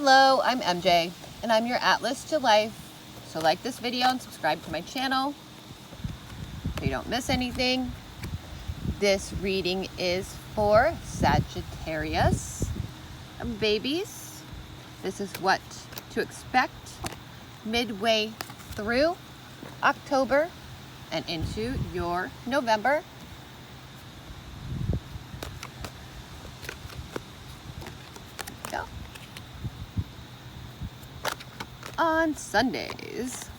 Hello, I'm MJ, and I'm your Atlas to life. So like this video and subscribe to my channel so you don't miss anything. This reading is for Sagittarius babies. This is what to expect midway through October and into your November. Go. On Sundays,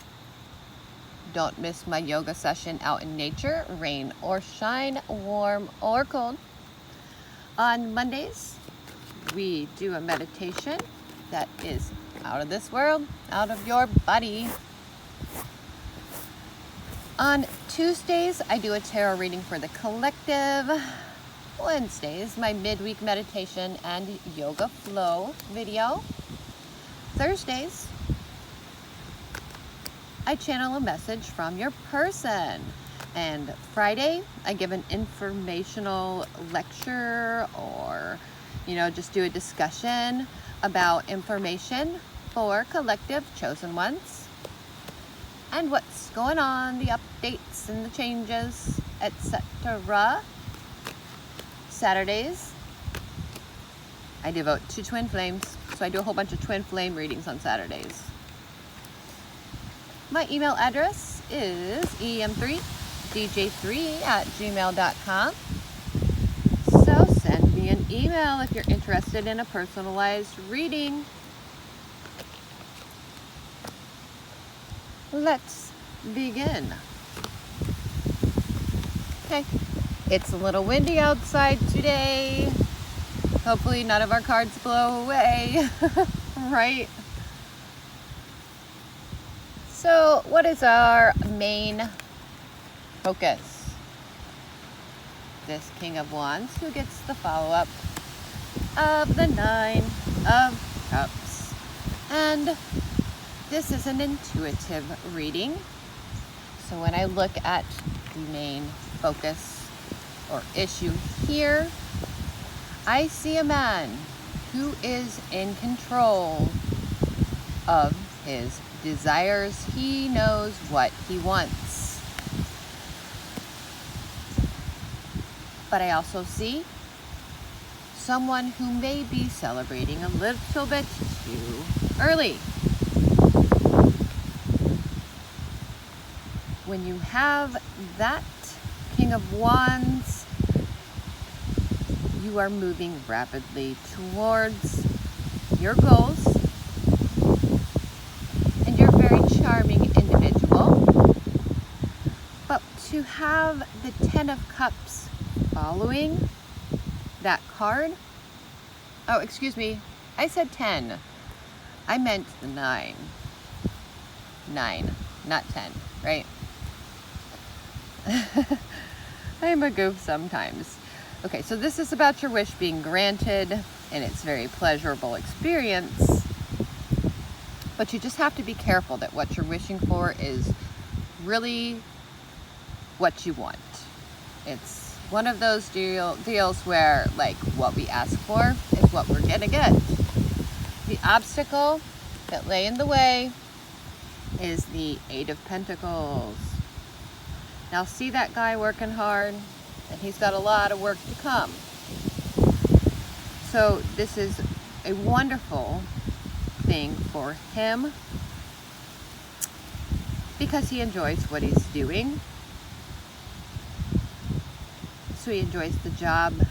don't miss my yoga session out in nature, rain or shine, warm or cold. On Mondays, we do a meditation that is out of this world, out of your body. On Tuesdays, I do a tarot reading for the collective. Wednesdays, my midweek meditation and yoga flow video. Thursdays, I channel a message from your person. And Friday, I give an informational lecture or, just do a discussion about information for collective chosen ones and what's going on, the updates and the changes, etc. Saturdays, I devote to twin flames, so I do a whole bunch of twin flame readings on Saturdays. My email address is eMJlifeAtlas@gmail.com. So send me an email if you're interested in a personalized reading. Let's begin. Okay, it's a little windy outside today. Hopefully none of our cards blow away, right? So what is our main focus? This King of Wands, who gets the follow-up of the Nine of Cups. And this is an intuitive reading. So when I look at the main focus or issue here, I see a man who is in control of his desires. He knows what he wants. But I also see someone who may be celebrating a little bit too early. When you have that King of Wands, you are moving rapidly towards your goals. Charming individual, but to have the Ten of Cups following that card, oh, excuse me, I said 10, I meant the 9, not 10, right? I'm a goof sometimes. Okay, so this is about your wish being granted, and it's a very pleasurable experience. But you just have to be careful that what you're wishing for is really what you want. It's one of those deals where, like, what we ask for is what we're gonna get. The obstacle that lay in the way is the Eight of Pentacles. Now see that guy working hard, and he's got a lot of work to come. So this is a wonderful thing for him because he enjoys what he's doing. So he enjoys the job,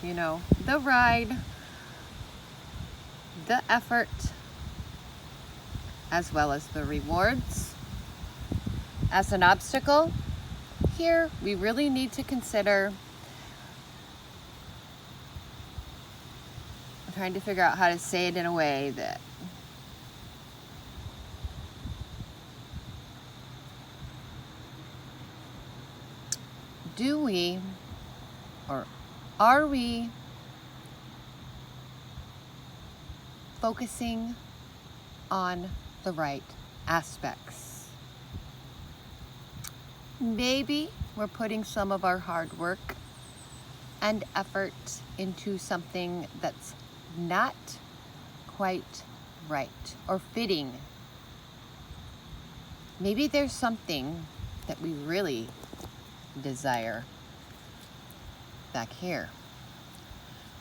the ride, the effort, as well as the rewards. As an obstacle, here we really need to consider, I'm trying to figure out how to say it in a way that are we focusing on the right aspects? Maybe we're putting some of our hard work and effort into something that's not quite right or fitting. Maybe there's something that we really desire back here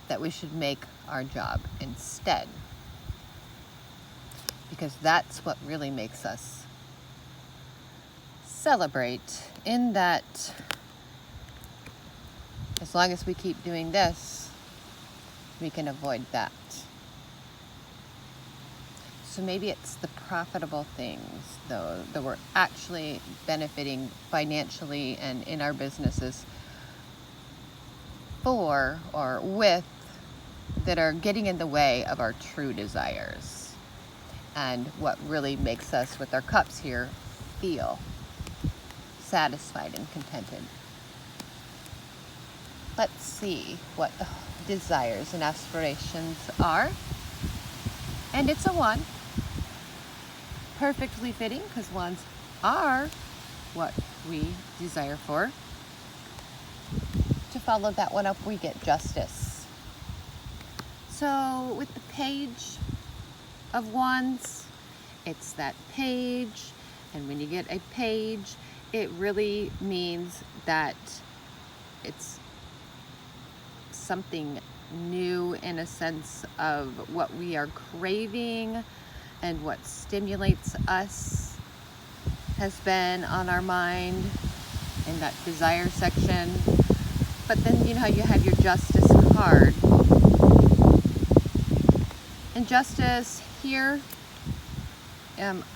that we should make our job instead, because that's what really makes us celebrate, in that as long as we keep doing this, we can avoid that. So maybe it's the profitable things, though, that we're actually benefiting financially and in our businesses for or with, that are getting in the way of our true desires and what really makes us, with our cups here, feel satisfied and contented. Let's see what the desires and aspirations are. And it's a 1. Perfectly fitting, because 1s are what we desire for. To follow that one up, we get justice. So with the page of 1s, it's that page. And when you get a page, it really means that it's something new, in a sense of what we are craving and what stimulates us has been on our mind in that desire section. But then you know how you have your justice card. And justice here,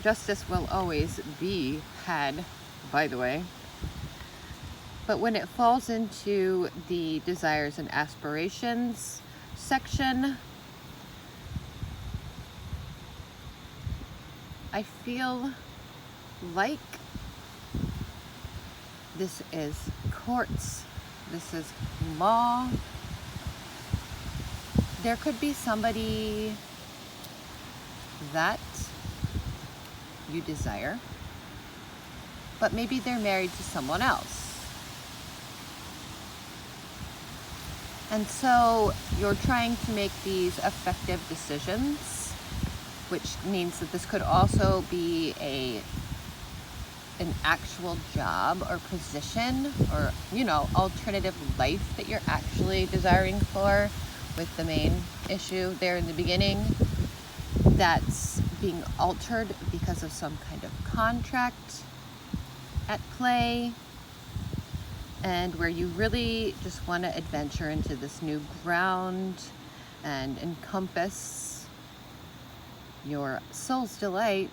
justice will always be had, by the way. But when it falls into the desires and aspirations section, I feel like this is courts, this is law. There could be somebody that you desire, but maybe they're married to someone else. And so you're trying to make these effective decisions, which means that this could also be an actual job or position, or, you know, alternative life that you're actually desiring for, with the main issue there in the beginning that's being altered because of some kind of contract at play, and where you really just want to adventure into this new ground and encompass your soul's delight.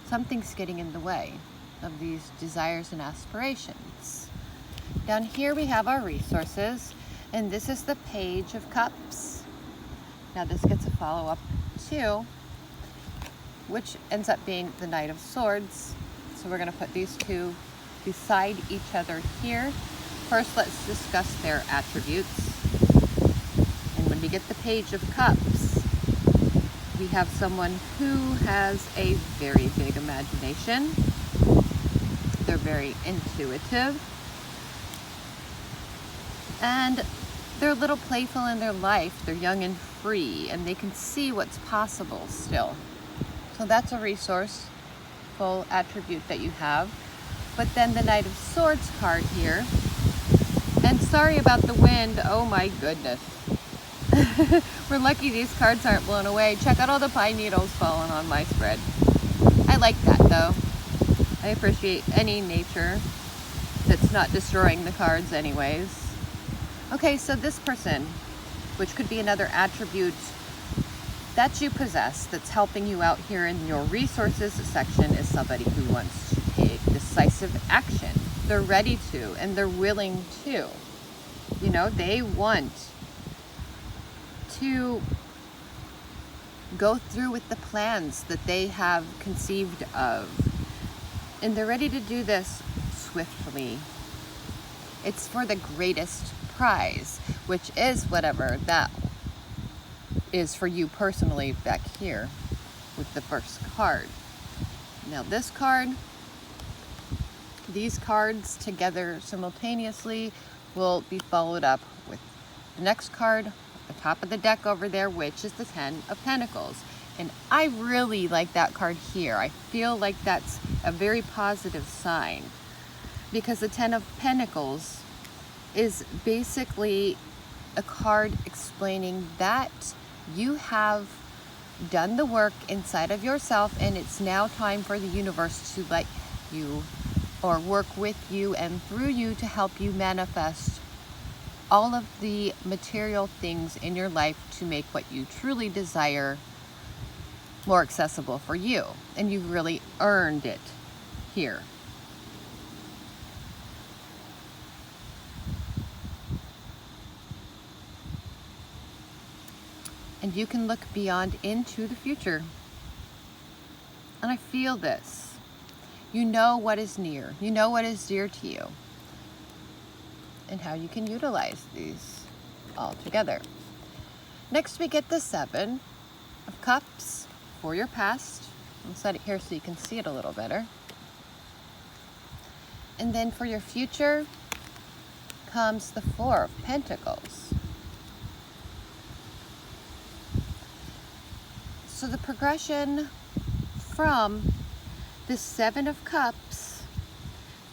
Something's getting in the way of these desires and aspirations. Down here we have our resources, and this is the Page of Cups. Now this gets a follow-up too, which ends up being the Knight of Swords. So we're going to put these two beside each other here. First, let's discuss their attributes. And when we get the Page of Cups, we have someone who has a very big imagination. They're very intuitive. And they're a little playful in their life. They're young and free, and they can see what's possible still. So that's a resourceful attribute that you have. But then the Knight of Swords card here. And sorry about the wind. Oh my goodness. We're lucky these cards aren't blown away. Check out all the pine needles falling on my spread. I like that though. I appreciate any nature that's not destroying the cards anyways. Okay, so this person, which could be another attribute that you possess that's helping you out here in your resources section, is somebody who wants to take decisive action. They're ready to, and they're willing to. You know, they want to go through with the plans that they have conceived of. And they're ready to do this swiftly. It's for the greatest prize, which is whatever that is for you personally back here with the first card. Now this card, these cards together simultaneously will be followed up with the next card the top of the deck over there, which is the 10 of Pentacles. And I really like that card here. I feel like that's a very positive sign, because the 10 of Pentacles is basically a card explaining that you have done the work inside of yourself, and it's now time for the universe to let you, or work with you and through you, to help you manifest all of the material things in your life to make what you truly desire more accessible for you. And you've really earned it here. And you can look beyond into the future. And I feel this. You know what is near. You know what is dear to you. And how you can utilize these all together. Next we get the 7 of Cups for your past. I'll set it here so you can see it a little better. And then for your future comes the 4 of Pentacles. So the progression from the 7 of Cups,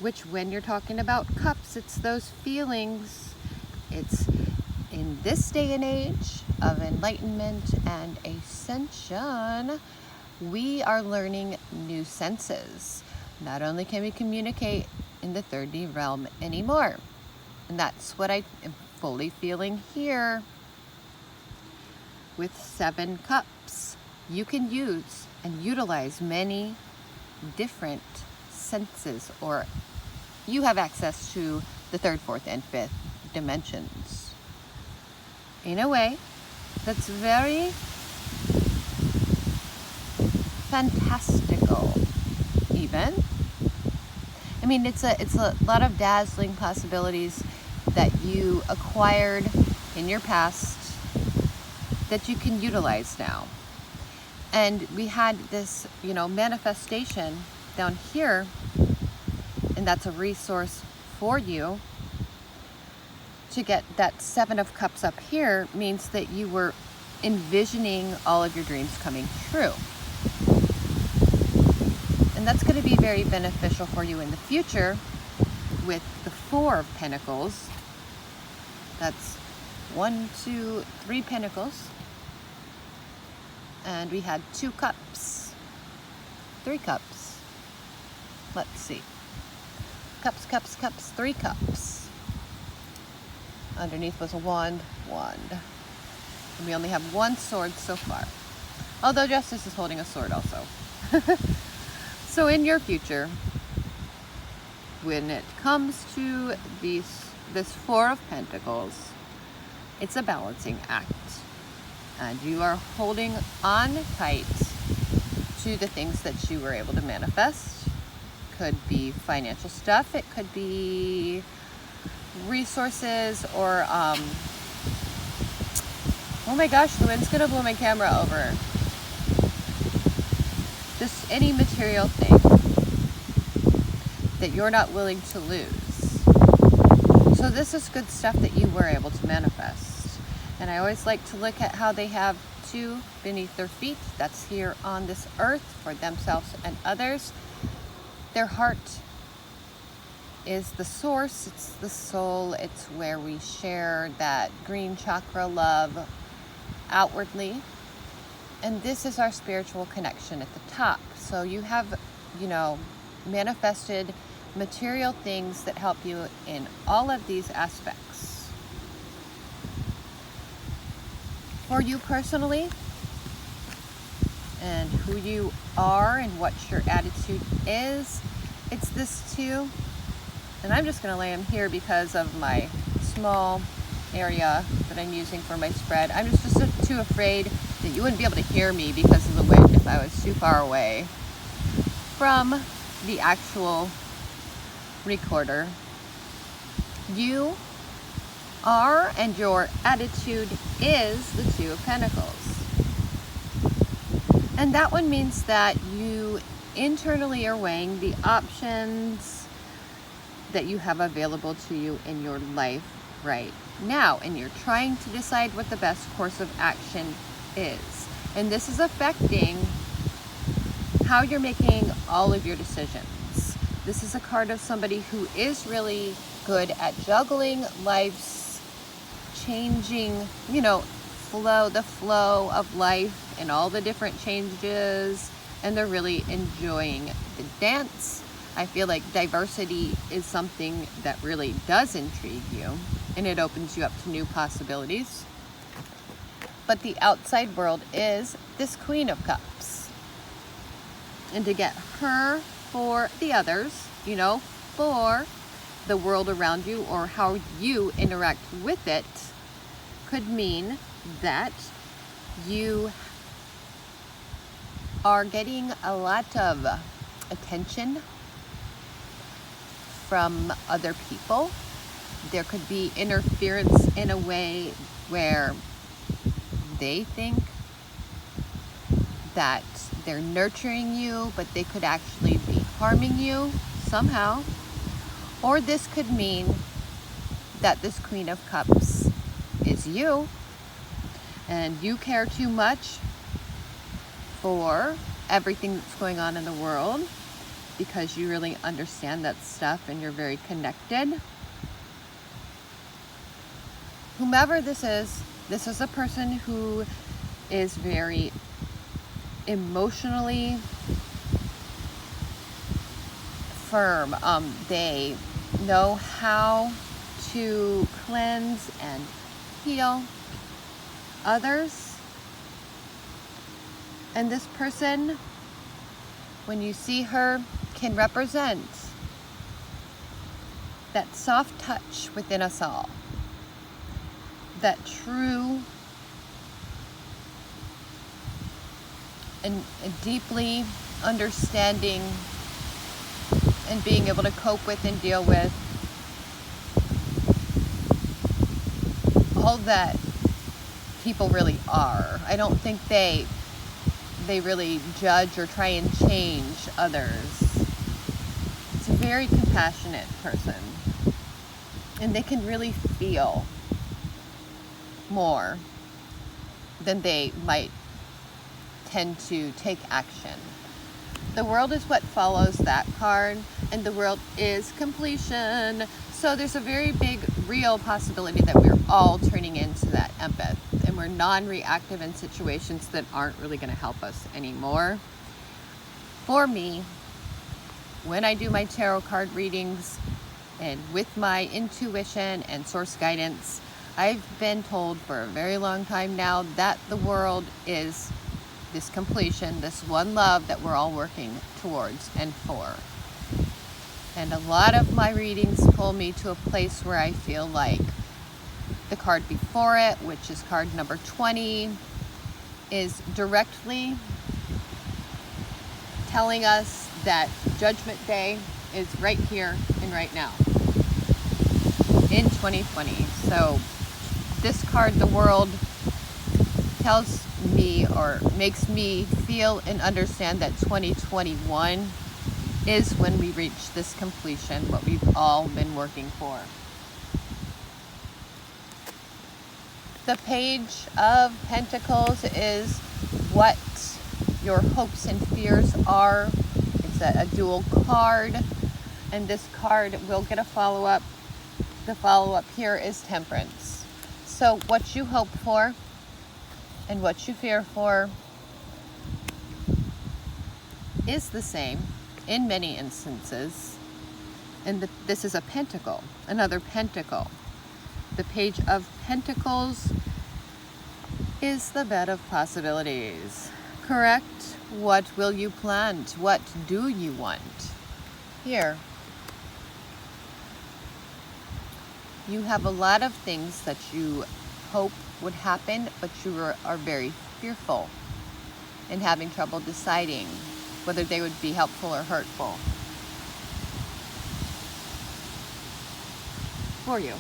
which when you're talking about cups, it's those feelings. It's in this day and age of enlightenment and ascension, we are learning new senses. Not only can we communicate in the 3D realm anymore, and that's what I am fully feeling here with 7 cups. You can use and utilize many different senses, or you have access to the 3rd, 4th, and 5th dimensions in a way that's very fantastical even. I mean, it's a lot of dazzling possibilities that you acquired in your past that you can utilize now. And we had this, manifestation down here, and that's a resource for you. To get that 7 of Cups up here means that you were envisioning all of your dreams coming true. And that's going to be very beneficial for you in the future with the 4 of Pentacles. That's 1, 2, 3 Pentacles. And we had 2 cups, 3 cups. Let's see. Cups, cups, cups, 3 cups. Underneath was a wand. And we only have 1 sword so far. Although Justice is holding a sword also. So in your future, when it comes to this 4 of Pentacles, it's a balancing act. And you are holding on tight to the things that you were able to manifest. Could be financial stuff. It could be resources, or oh my gosh, the wind's gonna blow my camera over. Just any material thing that you're not willing to lose. So this is good stuff that you were able to manifest. And I always like to look at how they have 2 beneath their feet. That's here on this earth for themselves and others. Their heart is the source, it's the soul, it's where we share that green chakra love outwardly. And this is our spiritual connection at the top. So you have, manifested material things that help you in all of these aspects. For you personally, and who you are and what your attitude is, it's this 2. And I'm just going to lay them here because of my small area that I'm using for my spread. I'm just too afraid that you wouldn't be able to hear me because of the wind if I was too far away from the actual recorder. You are, and your attitude is, the 2 of Pentacles. And that one means that you internally are weighing the options that you have available to you in your life right now, and you're trying to decide what the best course of action is. And this is affecting how you're making all of your decisions. This is a card of somebody who is really good at juggling life's changing, the flow of life and all the different changes, and they're really enjoying the dance. I feel like diversity is something that really does intrigue you, and it opens you up to new possibilities. But the outside world is this Queen of Cups. And to get her for the others, for the world around you or how you interact with it, could mean that you are getting a lot of attention from other people. There could be interference in a way where they think that they're nurturing you, but they could actually be harming you somehow. Or this could mean that this Queen of Cups is you, and you care too much for everything that's going on in the world because you really understand that stuff and you're very connected. Whomever this is a person who is very emotionally firm. They know how to cleanse and heal others. And this person, when you see her, can represent that soft touch within us all, that true and deeply understanding and being able to cope with and deal with all that people really are. I don't think they really judge or try and change others. It's a very compassionate person, and they can really feel more than they might tend to take action. The world is what follows that card, and the world is completion. So there's a very big, real possibility that we're all turning into that empath, and we're non-reactive in situations that aren't really going to help us anymore. For me, when I do my tarot card readings and with my intuition and source guidance, I've been told for a very long time now that the world is this completion, this one love that we're all working towards and for. And a lot of my readings pull me to a place where I feel like the card before it, which is card number 20, is directly telling us that Judgment Day is right here and right now in 2020. So this card, the world, tells me or makes me feel and understand that 2021 is when we reach this completion, what we've all been working for. The Page of Pentacles is what your hopes and fears are. It's a dual card, and this card will get a follow-up. The follow-up here is Temperance. So what you hope for and what you fear for is the same in many instances. And this is a pentacle, another pentacle. The Page of Pentacles is the bed of possibilities. Correct? What will you plant? What do you want? Here, you have a lot of things that you hope would happen, but you are very fearful and having trouble deciding whether they would be helpful or hurtful for you.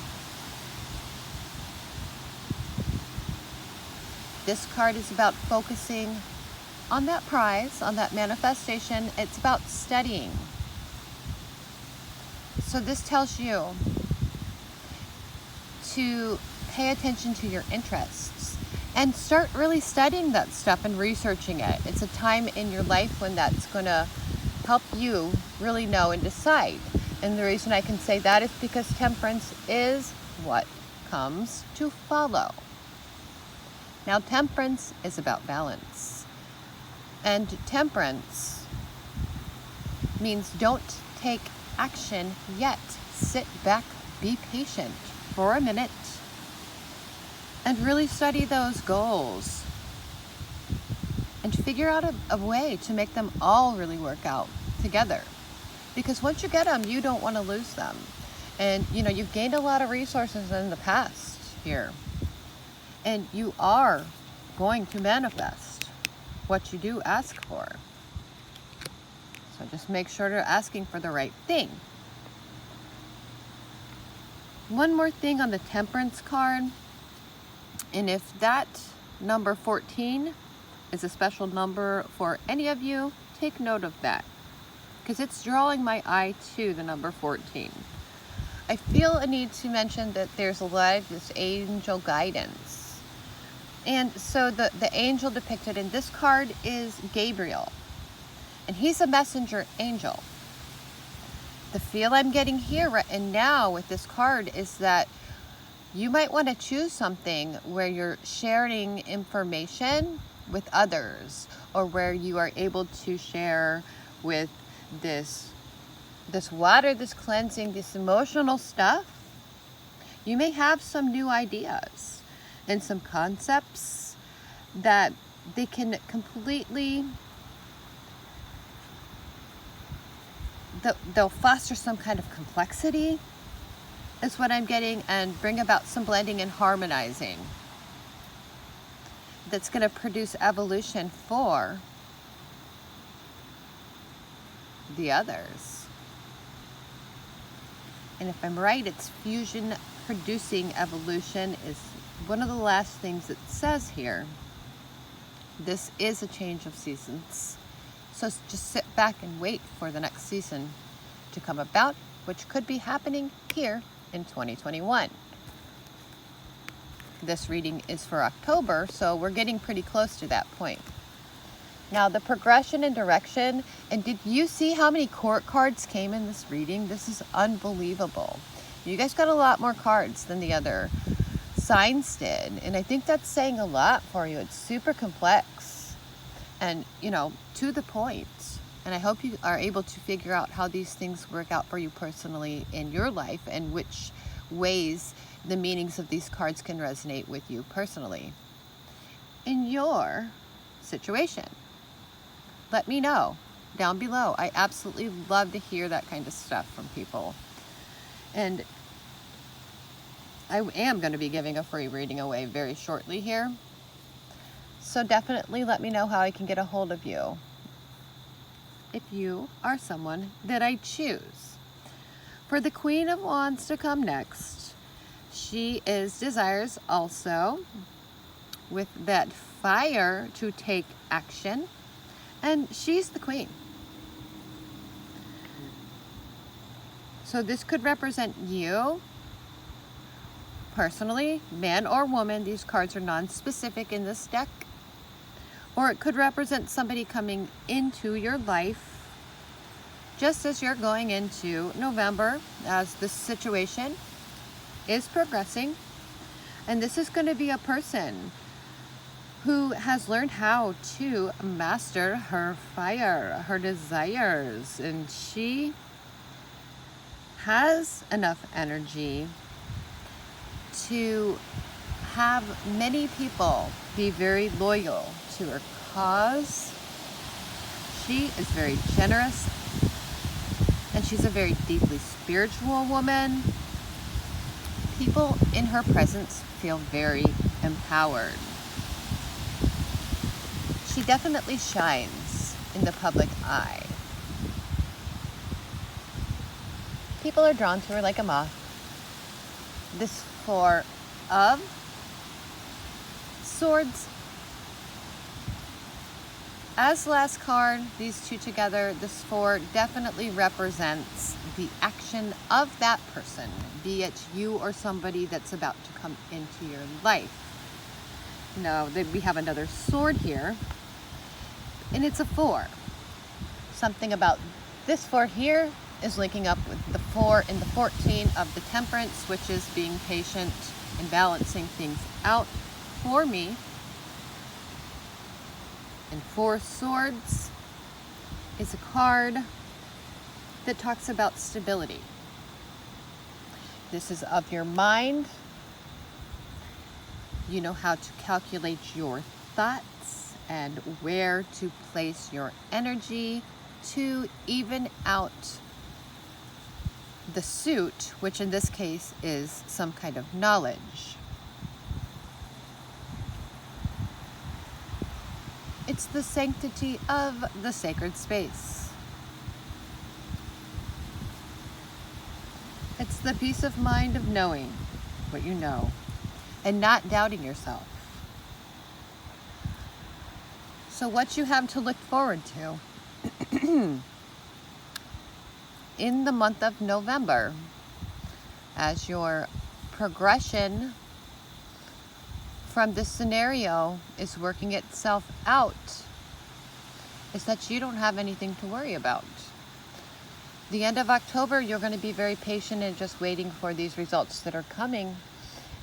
This card is about focusing on that prize, on that manifestation. It's about studying. So this tells you to pay attention to your interests and start really studying that stuff and researching it. It's a time in your life when that's going to help you really know and decide. And the reason I can say that is because temperance is what comes to follow. Now, temperance is about balance. And temperance means don't take action yet. Sit back, be patient for a minute, and really study those goals and figure out a way to make them all really work out together. Because once you get them, you don't want to lose them. And you know, you've gained a lot of resources in the past here, and you are going to manifest what you do ask for. So just make sure you're asking for the right thing. One more thing on the temperance card, and if that number 14 is a special number for any of you, take note of that, because it's drawing my eye to the number 14. I feel a need to mention that there's a lot of this angel guidance. And so the angel depicted in this card is Gabriel, and he's a messenger angel. The feel I'm getting here right and now with this card is that you might want to choose something where you're sharing information with others, or where you are able to share with this water, this cleansing, this emotional stuff. You may have some new ideas and some concepts that they can completely, they'll foster some kind of complexity, is what I'm getting, and bring about some blending and harmonizing that's going to produce evolution for the others. And if I'm right, it's fusion producing evolution is one of the last things it says here. This is a change of seasons. So just sit back and wait for the next season to come about, which could be happening here in 2021. This reading is for October, so we're getting pretty close to that point. Now, the progression and direction, and did you see how many court cards came in this reading? This is unbelievable. You guys got a lot more cards than the other signs did, and I think that's saying a lot for you. It's super complex and, you know, to the point. And I hope you are able to figure out how these things work out for you personally in your life, and which ways the meanings of these cards can resonate with you personally in your situation. Let me know down below. I absolutely love to hear that kind of stuff from people. And I am going to be giving a free reading away very shortly here. So definitely let me know how I can get a hold of you if you are someone that I choose. For the Queen of Wands to come next, she is desires also with that fire to take action. And she's the queen. So this could represent you personally, man or woman. These cards are non-specific in this deck. Or it could represent somebody coming into your life just as you're going into November, as this situation is progressing. And this is going to be a person who has learned how to master her fire, her desires, and she has enough energy to have many people be very loyal to her cause. She is very generous, and she's a very deeply spiritual woman. People in her presence feel very empowered. She definitely shines in the public eye. People are drawn to her like a moth. This Four of Swords. As last card, these two together, this four definitely represents the action of that person, be it you or somebody that's about to come into your life. Now, we have another sword here, and it's a 4. Something about this 4 here is linking up with the 4 and the 14 of the Temperance, which is being patient and balancing things out for me. And 4 Swords is a card that talks about stability. This is of your mind. You know how to calculate your thoughts and where to place your energy to even out the suit, which in this case is some kind of knowledge. It's the sanctity of the sacred space. It's the peace of mind of knowing what you know and not doubting yourself. So what you have to look forward to in the month of November as your progression from this scenario is working itself out is that you don't have anything to worry about. The end of October, you're going to be very patient and just waiting for these results that are coming.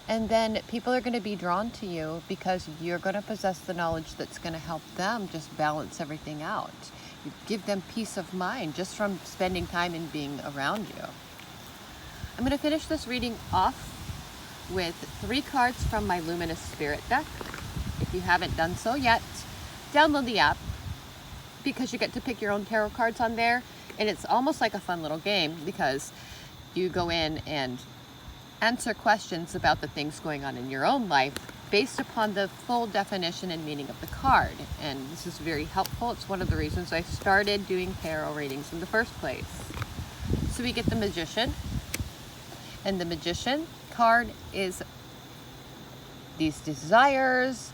And then people are going to be drawn to you because you're going to possess the knowledge that's going to help them just balance everything out. You give them peace of mind just from spending time and being around you. I'm going to finish this reading off with 3 cards from my Luminous Spirit deck. If you haven't done so yet, download the app because you get to pick your own tarot cards on there. And it's almost like a fun little game because you go in and answer questions about the things going on in your own life based upon the full definition and meaning of the card. And this is very helpful. It's one of the reasons I started doing tarot readings in the first place. So we get the Magician. And the Magician card is these desires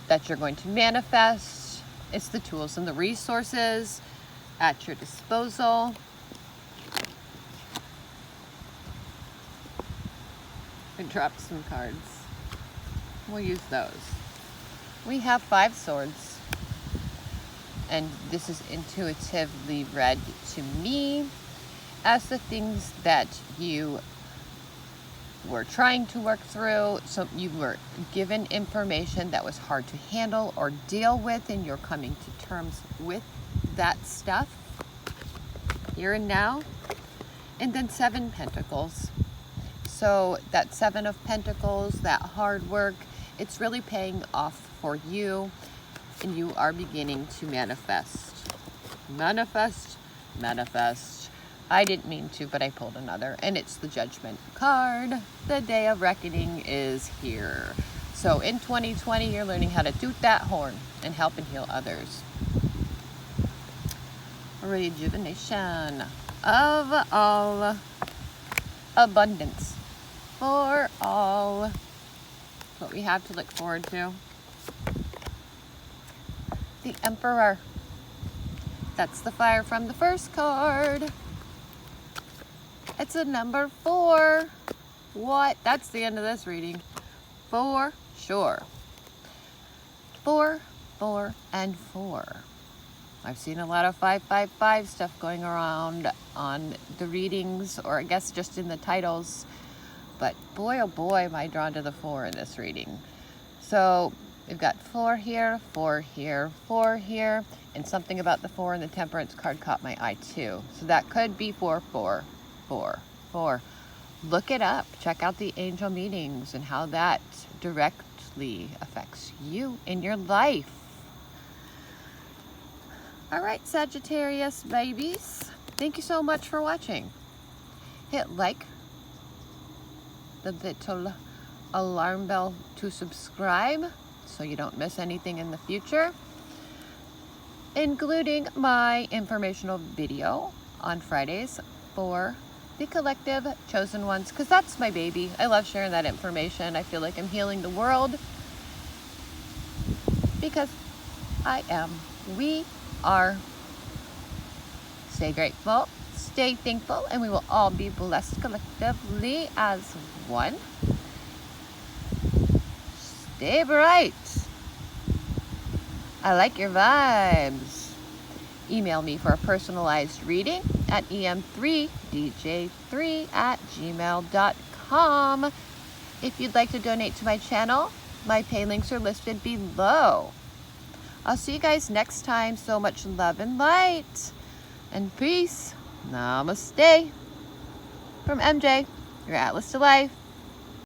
that you're going to manifest. It's the tools and the resources at your disposal. I dropped some cards. We'll use those. We have 5 Swords. And this is intuitively read to me as the things that you were trying to work through. So you were given information that was hard to handle or deal with, and you're coming to terms with that stuff here and now. And then 7 Pentacles. So that 7 of Pentacles, that hard work, it's really paying off for you, and you are beginning to manifest. Manifest, manifest. I didn't mean to, but I pulled another, and it's the Judgment card. The day of reckoning is here. So in 2020, you're learning how to toot that horn and help and heal others. Rejuvenation of all, abundance for all. That's what we have to look forward to. The Emperor. That's the fire from the first card. It's a number 4. What? That's the end of this reading. For sure. 4, 4, and 4. I've seen a lot of 555 stuff going around on the readings, or I guess just in the titles. But boy, oh boy, am I drawn to the 4 in this reading. So we've got 4 here, 4 here, 4 here, and something about the 4 in the Temperance card caught my eye too. So that could be 4, 4, 4, 4. Look it up. Check out the angel meetings and how that directly affects you in your life. All right, Sagittarius babies. Thank you so much for watching. Hit like, the little alarm bell to subscribe so you don't miss anything in the future, including my informational video on Fridays for the collective chosen ones, because that's my baby. I love sharing that information. I feel like I'm healing the world because I am. We are. Stay grateful, stay thankful, and we will all be blessed collectively as one. Stay bright. I like your vibes. Email me for a personalized reading at em3dj3@gmail.com. If you'd like to donate to my channel, my pay links are listed below. I'll see you guys next time. So much love and light and peace. Namaste. From MJ, your Atlas to Life.